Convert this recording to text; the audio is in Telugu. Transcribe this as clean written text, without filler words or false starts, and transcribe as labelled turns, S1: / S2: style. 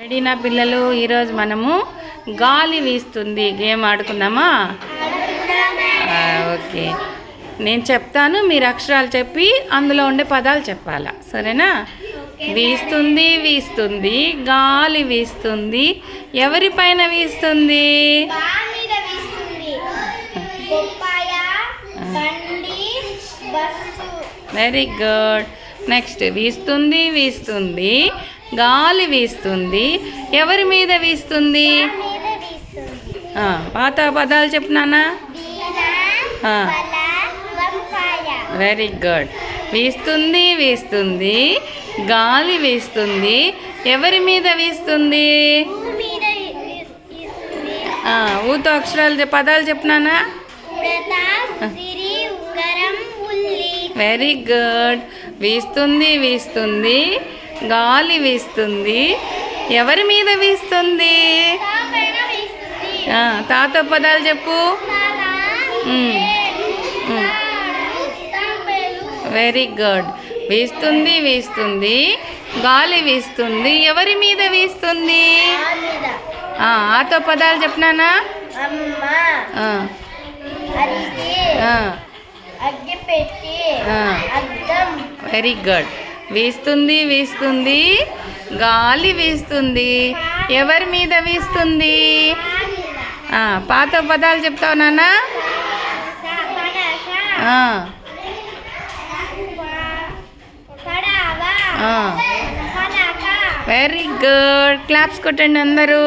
S1: రెడీనా పిల్లలు? ఈరోజు మనము గాలి వీస్తుంది గేమ్ ఆడుకుందామా? ఓకే, నేను చెప్తాను, మీరు అక్షరాలు చెప్పి అందులో ఉండే పదాలు చెప్పాలా, సరేనా? వీస్తుంది వీస్తుంది గాలి వీస్తుంది, ఎవరిపైన వీస్తుంది? Very good. నెక్స్ట్, వీస్తుంది వీస్తుంది గాలి వీస్తుంది, ఎవరి మీద వీస్తుంది? పాత పదాలు చెప్పినానా? Very good. వీస్తుంది వీస్తుంది గాలి వీస్తుంది, ఎవరి మీద వీస్తుంది? ఊతో అక్షరాలు పదాలు చెప్పినానా? Very good. వీస్తుంది వీస్తుంది గాలి వీస్తుంది, ఎవరి మీద వీస్తుంది? తాత పదాలు చెప్పు. Very good. వీస్తుంది వీస్తుంది గాలి వీస్తుంది, ఎవరి మీద వీస్తుంది? ఆతో పదాలు చెప్పినానా? Very good. వీస్తుంది వీస్తుంది గాలి వీస్తుంది, ఎవరి మీద వీస్తుంది? పాత పదాలు చెప్తావు నాన్న? Very good. క్లాప్స్ కొట్టండి అందరూ.